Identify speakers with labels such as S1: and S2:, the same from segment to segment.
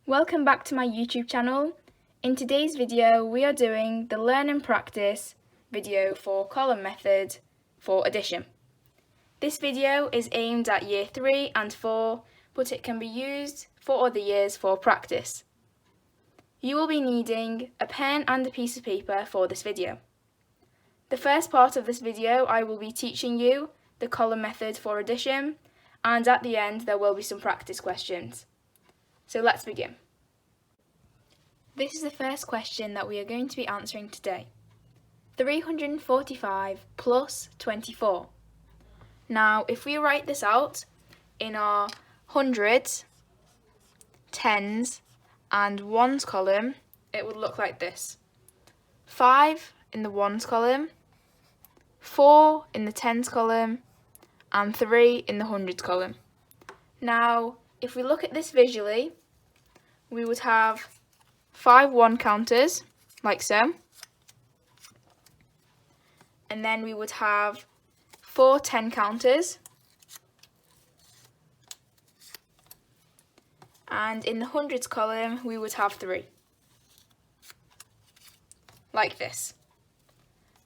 S1: Welcome back to my YouTube channel. In today's video we are doing the Learn and Practice video for column method for addition. This video is aimed at year 3 and 4, but it can be used for other years for practice. You will be needing a pen and a piece of paper for this video. The first part of this video I will be teaching you the column method for addition, and at the end there will be some practice questions. So let's begin. This is the first question that we are going to be answering today. 345 plus 24. Now, if we write this out in our hundreds, tens, and ones column, it would look like this. 5 in the ones column, 4 in the tens column, and 3 in the hundreds column. Now, if we look at this visually, we would have 5 1 counters, like so. And then we would have 4 10 counters. And in the hundreds column, we would have 3. Like this.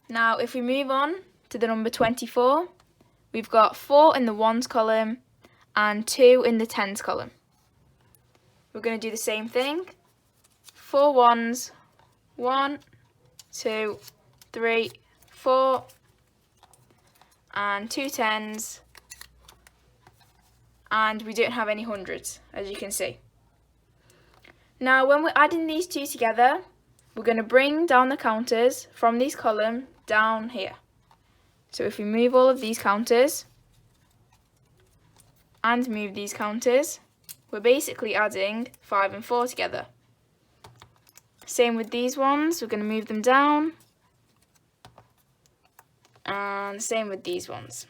S1: Now, if we move on to the number 24, we've got 4 in the ones column and 2 in the tens column. We're going to do the same thing. 4 ones, 1, 2, 3, 4, and 2 tens, and we don't have any hundreds, as you can see. Now, when we're adding these two together, we're going to bring down the counters from these columns down here. So if we move all of these counters and move these counters, we're basically adding 5 and 4 together. Same with these ones, we're going to move them down, and same with these ones.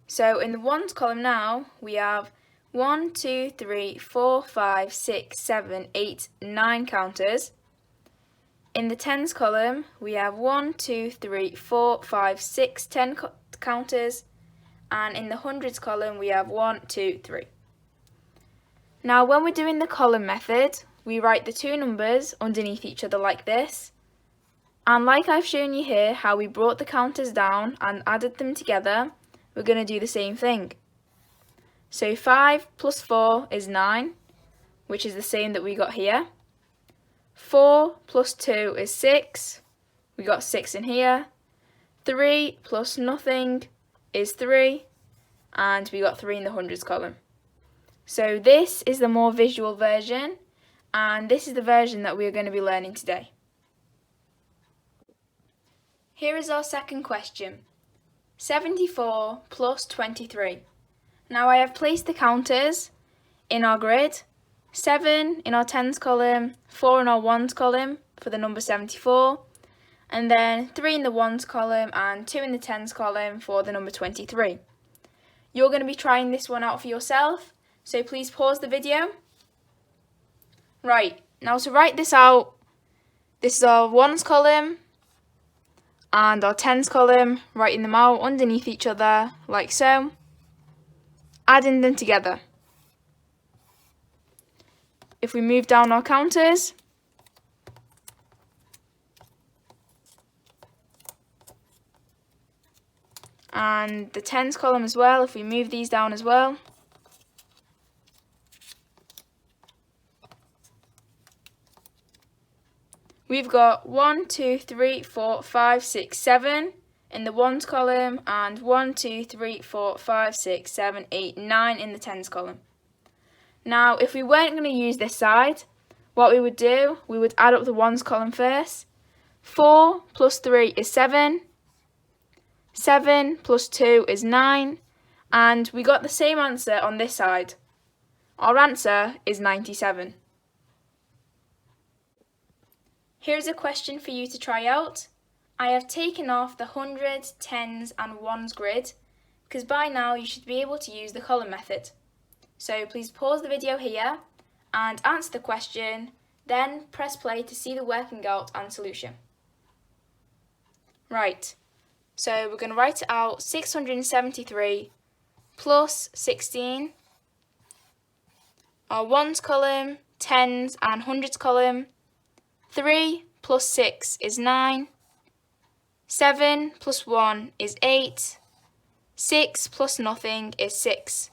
S1: So in the ones column now, we have 1, 2, 3, 4, 5, 6, 7, 8, 9 counters. In the tens column, we have 1, 2, 3, 4, 5, 6, 10 counters. And in the hundreds column, we have 1, 2, 3. Now, when we're doing the column method, we write the two numbers underneath each other like this. And like I've shown you here, how we brought the counters down and added them together, we're going to do the same thing. So 5 plus 4 is 9, which is the same that we got here. 4 plus 2 is 6, we got 6 in here. 3 plus nothing is 3, and we got 3 in the hundreds column. So this is the more visual version, and this is the version that we are going to be learning today. Here is our second question. 74 plus 23. Now I have placed the counters in our grid. 7 in our tens column, 4 in our ones column for the number 74, and then 3 in the ones column and 2 in the tens column for the number 23. You're going to be trying this one out for yourself, so please pause the video. Right, now to write this out, this is our ones column and our tens column, writing them out underneath each other like so, adding them together. If we move down our counters, and the tens column as well, if we move these down as well, we've got 1, 2, 3, 4, 5, 6, 7 in the ones column, and 1, 2, 3, 4, 5, 6, 7, 8, 9 in the tens column. Now, if we weren't going to use this side, what we would do, we would add up the ones column first. 4 plus 3 is 7. 7 plus 2 is 9. And we got the same answer on this side. Our answer is 97. Here's a question for you to try out. I have taken off the hundreds, tens and ones grid, because by now you should be able to use the column method. So please pause the video here and answer the question, then press play to see the working out and solution. Right, so we're going to write it out. 673 plus 16 our ones column, tens and hundreds column. 3 plus 6 is 9. 7 plus 1 is 8. 6 plus nothing is 6.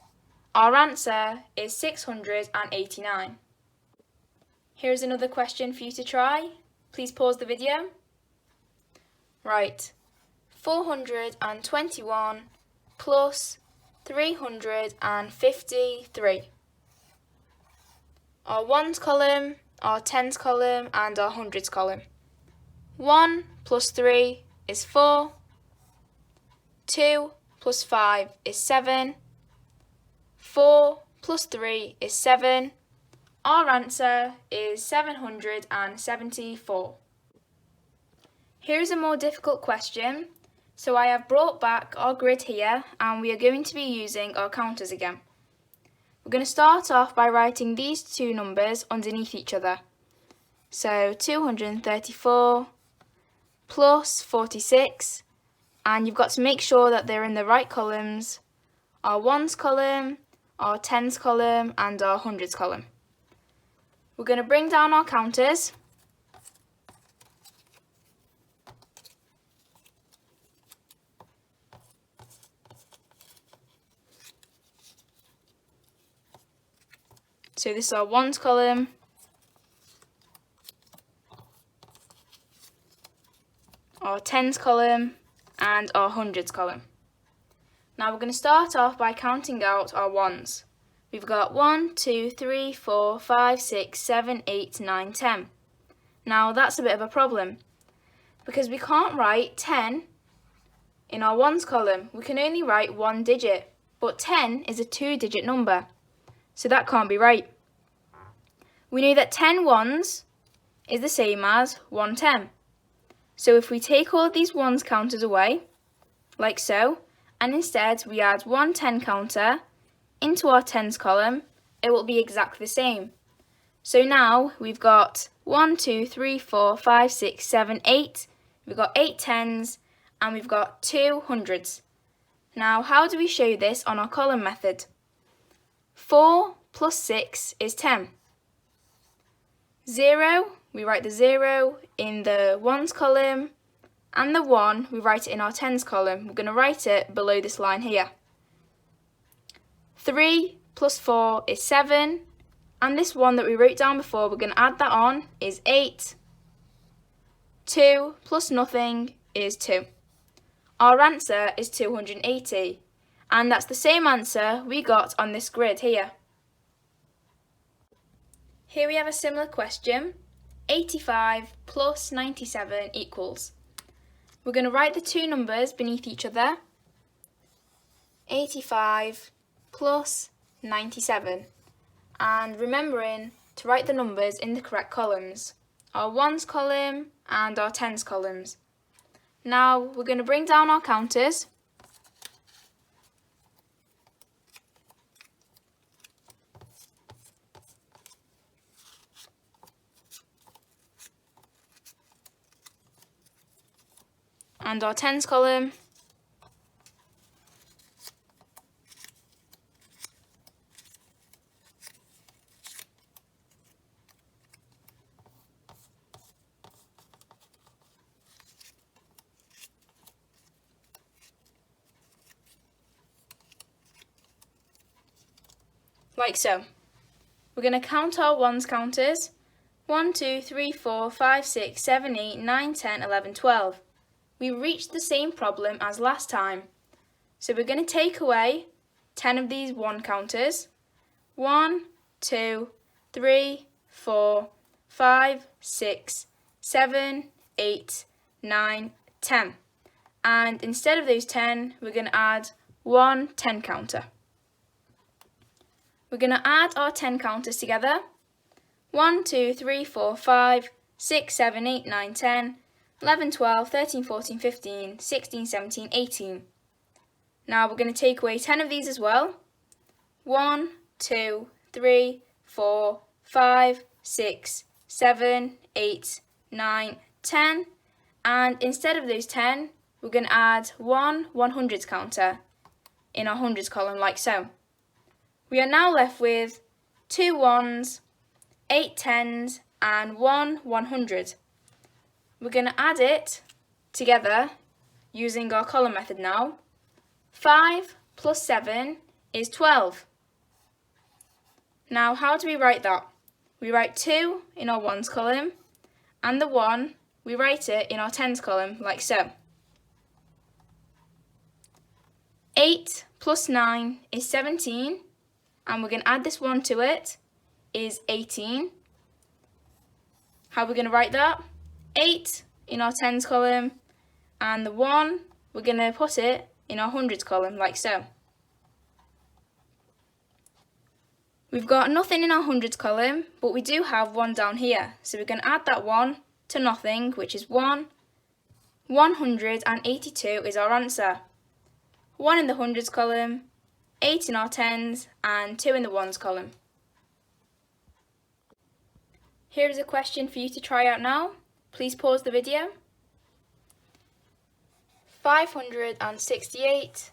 S1: Our answer is 689. Here's another question for you to try. Please pause the video. Right, 421 plus 353. Our ones column, our tens column and our hundreds column. 1 plus 3 is 4. 2 plus 5 is 7. 4 plus 3 is 7. Our answer is 774. Here's a more difficult question. So I have brought back our grid here and we are going to be using our counters again. We're going to start off by writing these two numbers underneath each other. So 234 plus 46, and you've got to make sure that they're in the right columns. Our ones column, our tens column and our hundreds column. We're going to bring down our counters. So this is our ones column, our tens column and our hundreds column. Now we're going to start off by counting out our ones. We've got 1, 2, 3, 4, 5, 6, 7, 8, 9, 10. Now that's a bit of a problem because we can't write 10 in our ones column. We can only write one digit, but 10 is a two-digit number, so that can't be right. We know that 10 ones is the same as 110. So if we take all of these ones counters away, like so, and instead we add one 10 counter into our tens column, it will be exactly the same. So now we've got 1, 2, 3, 4, 5, 6, 7, 8. We've got 8 tens and we've got 2 hundreds. Now how do we show this on our column method? 4 plus 6 is 10. 0, we write the 0 in the ones column, and the 1 we write it in our tens column. We're going to write it below this line here. 3 plus 4 is 7, and this 1 that we wrote down before, we're going to add that on, is 8. 2 plus nothing is 2. Our answer is 280, and that's the same answer we got on this grid here. Here we have a similar question. 85 plus 97 equals. We're going to write the two numbers beneath each other. 85 plus 97. And remembering to write the numbers in the correct columns. Our ones column and our tens columns. Now we're going to bring down our counters. And our tens column. Like so. We're going to count our ones counters. 1, 2, 3, 4, 5, 6, 7, 8, 9, 10, 11, 12. We reached the same problem as last time. So we're going to take away 10 of these one counters. 1, 2, 3, 4, 5, 6, 7, 8, 9, 10. And instead of those 10, we're going to add one 10 counter. We're going to add our 10 counters together. 1, 2, 3, 4, 5, 6, 7, 8, 9, 10. 11, 12, 13, 14, 15, 16, 17, 18. Now we're going to take away 10 of these as well. 1, 2, 3, 4, 5, 6, 7, 8, 9, 10. And instead of those 10, we're going to add one 100s counter in our hundreds column like so. We are now left with 2 1s, 8 10s and 1 100. We're going to add it together using our column method now. 5 plus 7 is 12. Now how do we write that? We write 2 in our 1s column and the 1 we write it in our 10s column like so. 8 plus 9 is 17 and we're going to add this 1 to it is 18. How are we going to write that? 8 in our 10s column and the 1 we're going to put it in our 100s column like so. We've got nothing in our 100s column, but we do have 1 down here, so we're going to add that 1 to nothing, which is 1. 182 is our answer. 1 in the 100s column, 8 in our 10s and 2 in the 1s column. Here is a question for you to try out now. Please pause the video. 568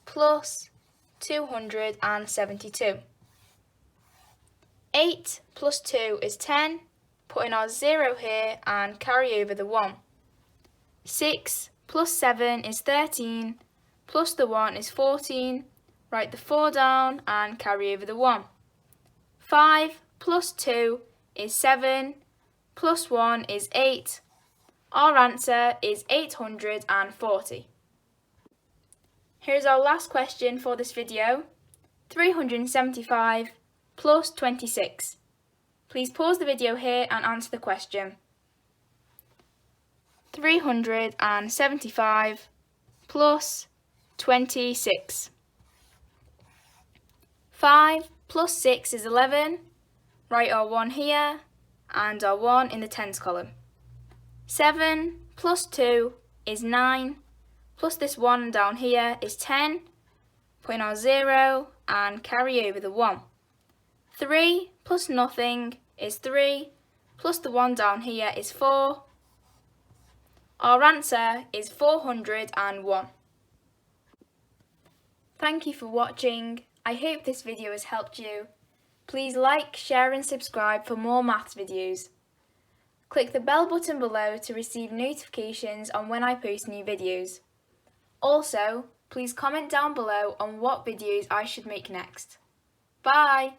S1: plus 272. 8 plus 2 is 10, put in our 0 here and carry over the 1. 6 plus 7 is 13, plus the 1 is 14, write the 4 down and carry over the 1. 5 plus 2 is 7, plus 1 is 8. Our answer is 840. Here's our last question for this video. 375 plus 26. Please pause the video here and answer the question. 375 plus 26. 5 plus 6 is 11. Write our 1 here and our 1 in the 10s column. 7 plus 2 is 9. Plus this 1 down here is 10. Put in our 0 and carry over the 1. 3 plus nothing is 3, plus the 1 down here is 4. Our answer is 401. Thank you for watching. I hope this video has helped you. Please like, share and subscribe for more maths videos. Click the bell button below to receive notifications on when I post new videos. Also, please comment down below on what videos I should make next. Bye!